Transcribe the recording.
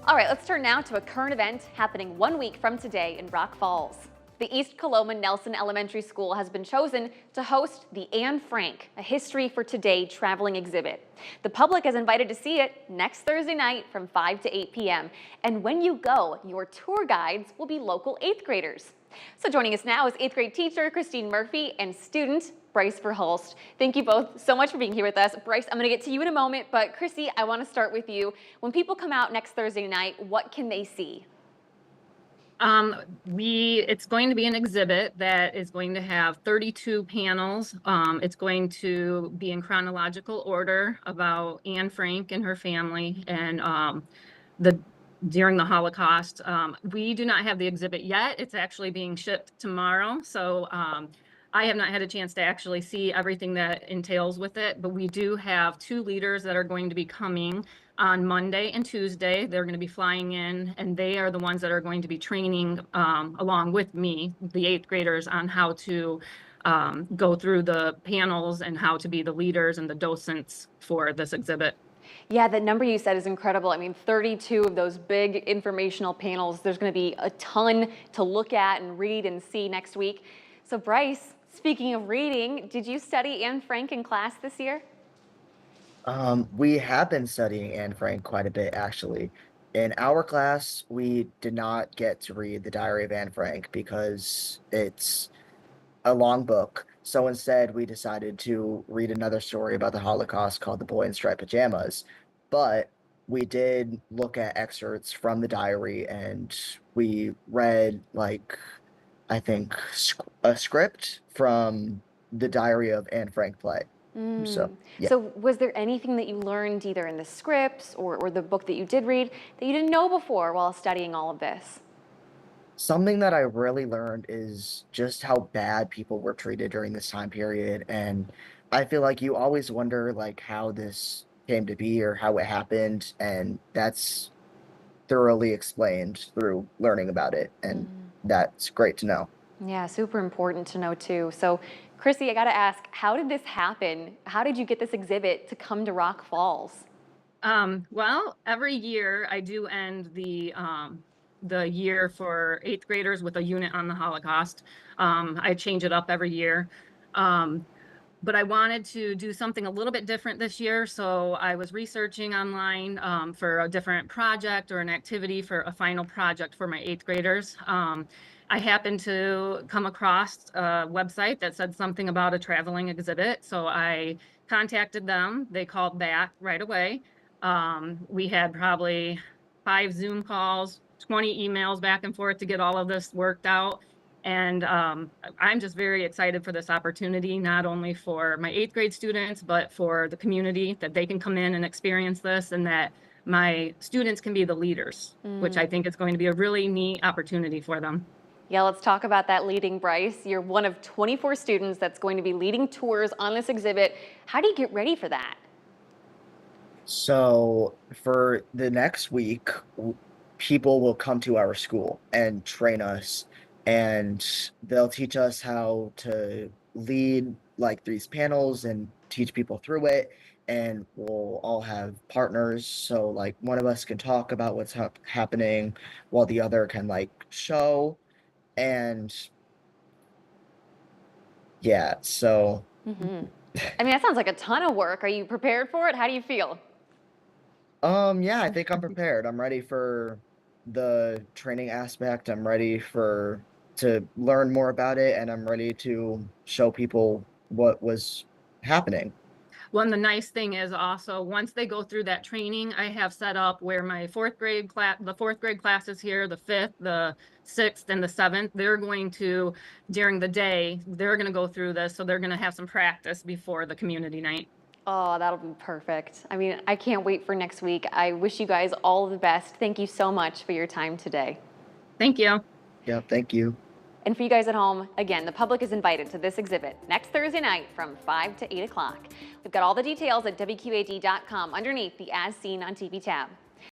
All right, let's turn now to a current event happening 1 week from today in Rock Falls. The East Coloma-Nelson Elementary School has been chosen to host the Anne Frank, a History for Today traveling exhibit. The public is invited to see it next Thursday night from 5 to 8 p.m. And when you go, your tour guides will be local 8th graders. So joining us now is 8th grade teacher Christine Murphy and student Bryce Verhulst. Thank you both so much for being here with us. Bryce, I'm going to get to you in a moment, but Chrissy, I want to start with you. When people come out next Thursday night, what can they see? It's going to be an exhibit that is going to have 32 panels. It's going to be in chronological order about Anne Frank and her family and the during the Holocaust. We do not have the exhibit yet. It's actually being shipped tomorrow. So I have not had a chance to actually see everything that entails with it, but we do have 2 leaders that are going to be coming on Monday and Tuesday. They're going to be flying in, and they are the ones that are going to be training along with me, the 8th graders, on how to go through the panels and how to be the leaders and the docents for this exhibit. Yeah, the number you said is incredible. I mean, 32 of those big informational panels. There's going to be a ton to look at and read and see next week. So Bryce, speaking of reading, did you study Anne Frank in class this year? We have been studying Anne Frank quite a bit, actually. In our class, we did not get to read the Diary of Anne Frank because it's a long book. So instead, we decided to read another story about the Holocaust called The Boy in Striped Pajamas. But we did look at excerpts from the diary and we read, like, I think, a script from the Diary of Anne Frank play. So, yeah. So was there anything that you learned either in the scripts or the book that you did read that you didn't know before while studying all of this? Something that I really learned is just how bad people were treated during this time period, and I feel like you always wonder, like, how this came to be or how it happened, and that's thoroughly explained through learning about it, and that's great to know. Yeah, super important to know too. So Chrissy, I got to ask, how did this happen? How did you get this exhibit to come to Rock Falls? Well, every year I do end the year for 8th graders with a unit on the Holocaust. I change it up every year. But I wanted to do something a little bit different this year, so I was researching online for a different project or an activity for a final project for my 8th graders. I happened to come across a website that said something about a traveling exhibit, so I contacted them. They called back right away. We had probably 5 Zoom calls, 20 emails back and forth to get all of this worked out. And I'm just very excited for this opportunity, not only for my 8th grade students, but for the community, that they can come in and experience this and that my students can be the leaders, which I think is going to be a really neat opportunity for them. Yeah, let's talk about that leading, Bryce. You're one of 24 students that's going to be leading tours on this exhibit. How do you get ready for that? So for the next week, people will come to our school and train us, and they'll teach us how to lead like these panels and teach people through it. And we'll all have partners, so like one of us can talk about what's happening while the other can like show. And yeah, so I mean, that sounds like a ton of work. Are you prepared for it? How do you feel? yeah, I think I'm prepared. I'm ready for the training aspect. I'm ready to learn more about it, and I'm ready to show people what was happening. Well, and the nice thing is also, once they go through that training, I have set up where my 4th grade class, the 4th grade classes here, the 5th, the 6th, and the 7th, they're going to, during the day, they're going to go through this. So they're going to have some practice before the community night. Oh, that'll be perfect. I mean, I can't wait for next week. I wish you guys all the best. Thank you so much for your time today. Thank you. Yeah, thank you. And for you guys at home, again, the public is invited to this exhibit next Thursday night from 5 to 8 o'clock. We've got all the details at WQAD.com underneath the As Seen on TV tab.